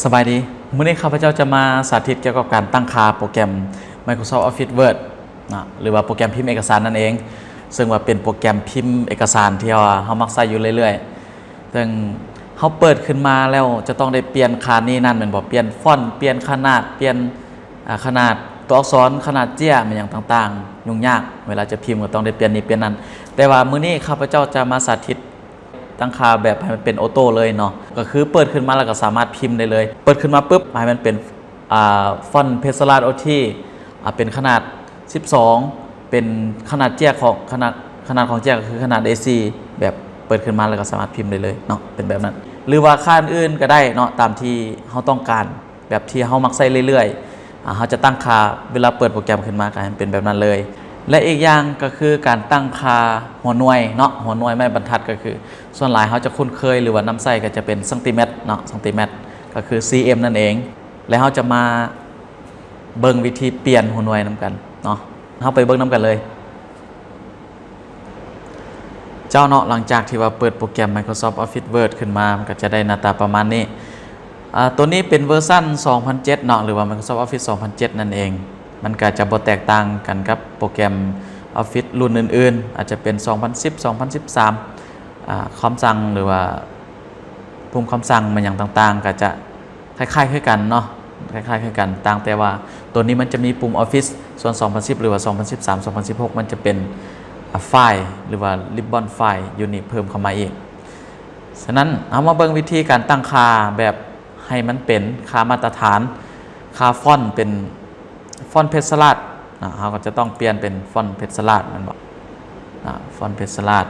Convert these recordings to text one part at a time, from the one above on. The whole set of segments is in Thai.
สบายดีมื้อนี้ข้าพเจ้าจะมาสาธิตเกี่ยวกับการตั้งค่าโปรแกรม Microsoft Office Word นะหรือว่าโปรแกรมพิมพ์เอกสารนั่นเองซึ่งว่าเป็นโปรแกรมพิมพ์เอกสารที่เรามักใช้อยู่เรื่อยๆซึ่งเขาเปิดขึ้นมาแล้วจะต้องได้เปลี่ยนค่านี้นั่นเหมือนบอกเปลี่ยนฟอนต์เปลี่ยนขนาดเปลี่ยนขนาดตัวอักษรขนาดเจี้ยมันอย่างต่างๆยุ่งยากเวลาจะพิมพ์ก็ต้องได้เปลี่ยนนี้เปลี่ยนนั้นแต่ว่ามื้อนี้ข้าพเจ้าจะมาสาธิตตั้งค่าแบบให้มันเป็นออโต้เลยเนาะก็คือเปิดขึ้นมาแล้วก็สามารถพิมพ์ได้เลยเปิดขึ้นมาปุ๊บให้มันเป็นฟอนต์เพซราดโอทีเป็นขนาด12เป็นขนาดเจี้ยของขนาดของเจี้ยก็คือขนาด A4 แบบเปิดขึ้นมาแล้วก็สามารถพิมพ์ได้เลยเนาะเป็นแบบนั้นหรือว่าค่าอื่นก็ได้เนาะตามที่เราต้องการแบบที่เรามักใช้เรื่อยๆเราจะตั้งค่าเวลาเปิดโปรแกรมขึ้นมาก็ให้เป็นแบบนั้นเลยและอีกอย่างก็คือการตั้งค่าหัวหน่วยเนาะหัวหน่วยไม่บรรทัดก็คือส่วนหลายเขาจะคุ้นเคยหรือว่าน้ำใส่ก็จะเป็นซังติเมตรเนาะซังติเมตรก็คือ cm นั่นเองแล้วเขาจะมาเบิ่งวิธีเปลี่ยนหัวหน่วยนำกันเนาะเขาไปเบิ่งนำกันเลยเจ้าเนาะหลังจากที่ว่าเปิดโปรแกรม Microsoft Office Word ขึ้นมามันก็จะได้หน้าตาประมาณนี้ตัวนี้เป็นเวอร์ชัน2007เนาะหรือว่า Microsoft Office 2007นั่นเองมันก็จะบ่แตกต่างกันกับโปรแกรม Office รุ่นอื่นๆอาจจะเป็น 2010 2013คำสั่งหรือว่าปุ่มคำสั่งมันอย่างต่างๆก็จะคล้ายๆกันเนาะคล้ายๆกันต่างแต่ว่าตัวนี้มันจะมีปุ่ม Office ส่วน 2010 หรือว่า 2013 2016 มันจะเป็นไฟล์หรือว่า Ribbon ไฟล์ยูนิตเพิ่มเข้ามาอีกฉะนั้นเอามาเบิ่งวิธีการตั้งค่าแบบให้มันเป็นค่ามาตรฐานค่าฟอนต์เป็นฟอนต์เพชรสลัดเราก็จะต้องเปลี่ยนเป็นฟอนต์เพชรสลัดมันบอกฟอนต์เพชรสลัด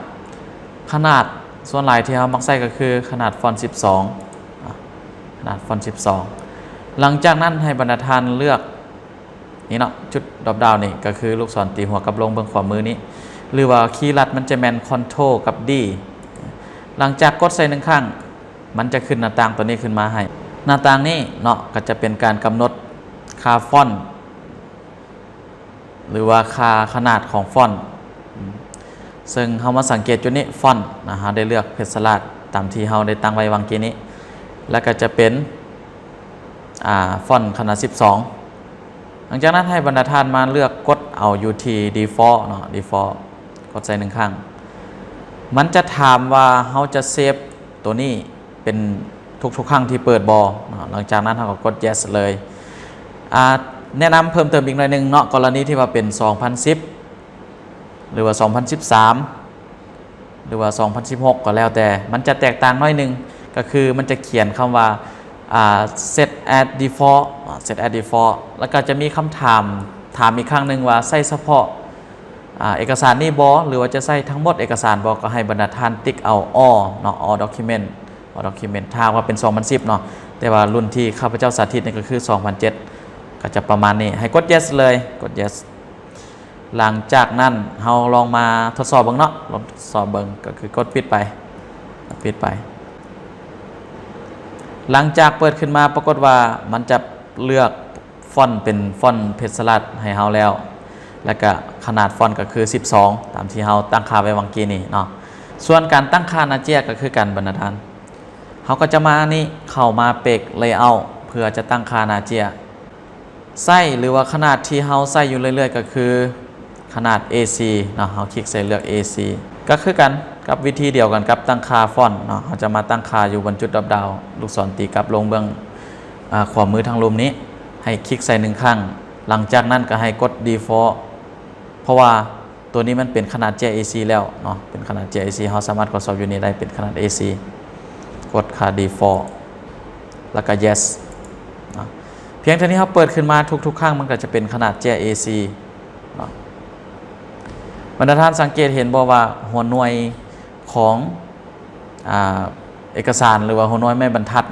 ขนาดส่วนหลายที่เรามักใช้ก็คือขนาดฟอนต์12ขนาดฟอนต์12หลังจากนั้นให้บรรณาธิการเลือกนี่เนาะจุดดรอปดาวน์นี่ก็คือลูกศรตีหัวกับลงเบื้องขวามือนี้หรือว่าคีย์ลัดมันจะแมน Ctrl กับ D หลังจากกดใส่หนึ่งครั้งมันจะขึ้นหน้าต่างตัวนี้ขึ้นมาให้หน้าต่างนี้เนาะก็จะเป็นการกำหนดค่าฟอนต์หรือว่าค่าขนาดของฟอนต์ซึ่งเรามาสังเกตจุดนี้ฟอนต์นะฮะได้เลือกเพชรสลัดตามที่เราได้ตั้งไว้วางกี้นี้แล้วก็จะเป็นฟอนต์ขนาด12หลังจากนั้นให้บรรณาธิการมาเลือกกดเอา UT default เนาะ default กดใส่หนึ่งครั้งมันจะถามว่าเราจะเซฟตัวนี้เป็นทุกครั้งที่เปิดบอหลังจากนั้นเราก็กด yes เลยแนะนำเพิ่มเติมอีกหน่อยนึงเนาะกรณีที่ว่าเป็น 2010 หรือว่า 2013 หรือว่า 2016 ก็แล้วแต่มันจะแตกต่างน้อยนึงก็คือมันจะเขียนคำว่าset as default set as default แล้วก็จะมีคำถามอีกครั้งหนึ่งว่าใส่เฉพาะเอกสารนี่บอหรือว่าจะใส่ทั้งหมดเอกสารบอก็ให้บรรณาธิการติ๊กเอา all เนาะ all document ถ้าว่าเป็น 2010 เนาะแต่ว่ารุ่นที่ข้าพเจ้าสาธิตนี่ก็คือ 2007 ก็จะประมาณนี้ให้กด yes เลยกด yes หลังจากนั้นเราลองมาทดสอบเบิ่งเนาะลองทดสอบเบิ่งก็คือกดปิดไปหลังจากเปิดขึ้นมาปรากฏว่ามันจะเลือกฟอนต์เป็นฟอนต์เพชรสลัดให้เราแล้วก็ขนาดฟอนต์ก็คือ12ตามที่เราตั้งค่าไว้เมื่อกี้นี่เนาะส่วนการตั้งค่าหน้าเจี้ยก็คือการบรรณาธิการเขาก็จะมานี่เข้ามาเปกเลเยอร์เพื่อจะตั้งค่าหน้าเจี้ยไส้หรือว่าขนาดที่เราใส่อยู่เรื่อยๆก็คือขนาด AC เนาะเราคลิกใส่เลือก AC ก็คือกันกับวิธีเดียวกันกับตั้งค่าฟอนต์เนาะเราจะมาตั้งค่าอยู่บนจุดดรอปดาวน์ลูกศรตีกลับลงเบื้องขวามือทางมุมนี้ให้คลิกใส่หนึ่งครั้งหลังจากนั้นก็ให้กด default เพราะว่าตัวนี้มันเป็นขนาด JAC แล้วเนาะเป็นขนาด JAC เราสามารถกดสอบอยู่นี้ได้เป็นขนาด AC กดค่า default แล้วก็ yes นะเพียงเท่านี้เขาเปิดขึ้นมาทุกๆครั้งมันก็จะเป็นขนาด JAC เนาะบรรณาธิการสังเกตเห็นบอกว่าหัวหน่วยของเอกสารหรือว่าหัวหน่วยไม่บรรทัด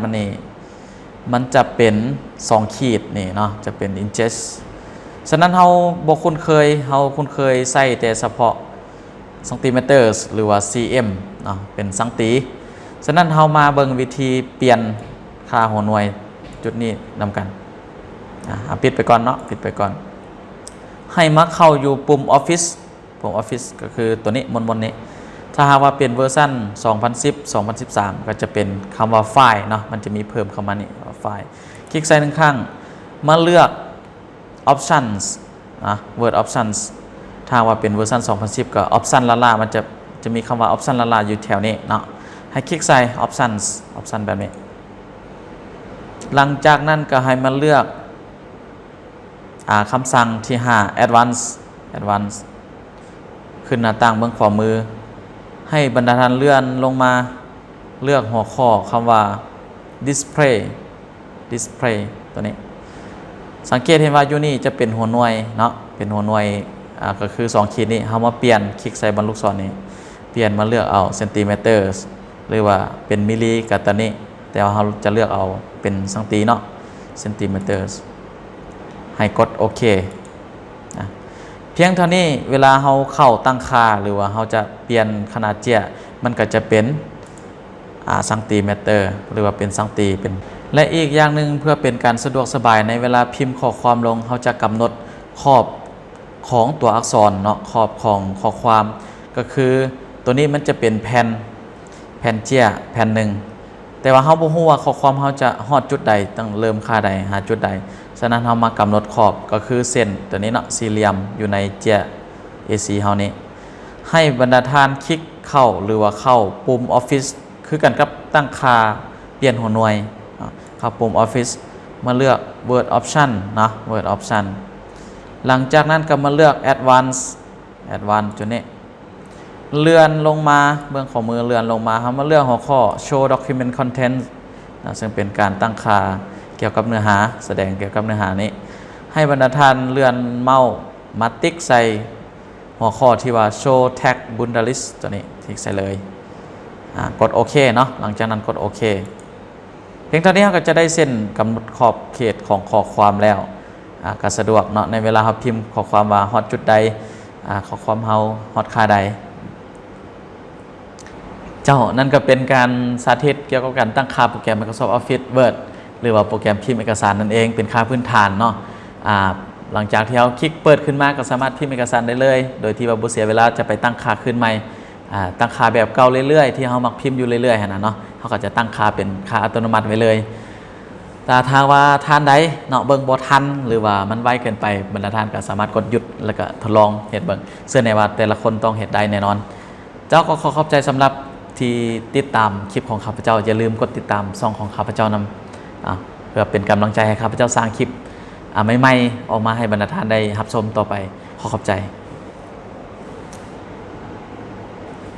มันจะเป็น2ขีดนี่เนาะจะเป็น inches ฉะนั้นเราคุ้นเคยใส่แต่เฉพาะซนติเมตรหรือว่า cm เนาะเป็นสังตีฉะนั้นเรามาเบิ่งวิธีเปลี่ยนค่าหัวหน่วยจุดนี้นำกันปิดไปก่อนเนาะปิดไปก่อนให้มาเข้าอยู่ปุ่ม Office ก็คือตัวนี้บนนี้ ถ้าหากว่าเป็นเวอร์ชัน2010 2013ก็จะเป็นคำว่าไฟล์เนาะมันจะมีเพิ่มเข้ามานี่ไ ไฟล์คลิกใส่หนึ่งครั้งมาเลือก options word options ถ้าว่าเป็นเวอร์ชัน2010 ก็ option ล่ามันจะมีคำว่า option ล่าอยู่แถวนี้เนาะให้คลิกใส่ option แบบนี้หลังจากนั้นก็ให้มาเลือกคำสั่งที่5 advance ขึ้นหน้าต่างเบื้องขวามือให้บรรดาท่านเลื่อนลงมาเลือกหัวข้อคำว่า display ตัวนี้สังเกตเห็นว่าอยู่นี่จะเป็นหัวหน่วยเนาะเป็นหัวหน่วยก็คือ2ขีดนี้เฮามาเปลี่ยนคลิกใส่บรรลูกศรนี้เปลี่ยนมาเลือกเอาเซนติเมตรหรือว่าเป็นมิลลิกับตัวนี้แต่ว่าเราจะเลือกเอาเป็นสังตีเนาะเซนติเมตรให้กดโอเคนะเพียงเท่านี้เวลาเราเข้าตั้งค่าหรือว่าเราจะเปลี่ยนขนาดเจียมันก็จะเป็นสังติเมตรหรือว่าเป็นสังตีเป็นและอีกอย่างหนึ่งเพื่อเป็นการสะดวกสบายในเวลาพิมพ์ข้อความลงเราจะกำหนดขอบของตัวอักษรเนาะขอบของข้อความก็คือตัวนี้มันจะเป็นแผ่นเจียแผ่นหนึ่งแต่ว่าเราบ่ฮู้ว่าข้อความเราจะฮอดจุดใดต้องเริ่มค่าใดหาจุดใดฉะนั้นเรามากำหนดขอบก็คือเส้นตัวนี้เนาะสี่เหลี่ยมอยู่ในเจีย AC เฮานี้ให้บรรดาท่านคลิกเข้าหรือว่าเข้าปุ่ม Office คือกันกับตั้งค่าเปลี่ยนหัวหน่วยเข้าปุ่ม Office มาเลือก Word Option นะ Word Option หลังจากนั้นก็มาเลือก Advance จุดนี้เลื่อนลงมาเบื้องขวามือเลื่อนลงมาครับมาเลือกหัวข้อ Show Document Content นะซึ่งเป็นการตั้งค่าเกี่ยวกับเนื้อหาแสดงเกี่ยวกับเนื้อหานี้ให้บรรดาท่านเลื่อนเมาส์มาติ๊กใส่หัวข้อที่ว่า Show Tag Bundlelist ตัวนี้ติ๊กใส่เลยกดโอเคเนาะหลังจากนั้นกดโอเคเพียงเท่านี้เราก็จะได้เส้นกำหนดขอบเขตของข้อความแล้วก็สะดวกเนาะในเวลาเราพิมพ์ข้อความว่าฮอตจุดใดข้อความเฮาฮอตค่าใดนั่นก็เป็นการสาธิตเกี่ยวกับการตั้งค่าโปรแกรม Microsoft Office Word หรือว่าโปรแกรมพิมพ์เอกสารนั่นเองเป็นค่าพื้นฐานเนาะหลังจากที่เราคลิกเปิดขึ้นมาก็สามารถพิมพ์เอกสารได้เลยโดยที่ว่าบ่เสียเวลาจะไปตั้งค่าขึ้นใหม่ตั้งค่าแบบเก่าเรื่อยๆที่เรามักพิมพ์อยู่เรื่อยๆนะเนาะเขาก็จะตั้งค่าเป็นค่าอัตโนมัติไว้เลยแต่ถ้าว่าท่านใดเนาะเบิ่งบ่ทันหรือว่ามันไวเกินไปบรรดาท่านก็สามารถกดหยุดแล้วก็ทดลองเฮ็ดเบิ่งเชื่อแน่ว่าแต่ละคนต้องเฮ็ดได้แน่นอนเจ้าก็ขอขอบใจสำหรับที่ติดตามคลิปของข้าพเจ้าอย่าลืมกดติดตามช่องของข้าพเจ้านำเพื่อเป็นกำลังใจให้ข้าพเจ้าสร้างคลิปใหม่ๆออกมาให้บรรดาท่านได้รับชมต่อไปขอขอบใจ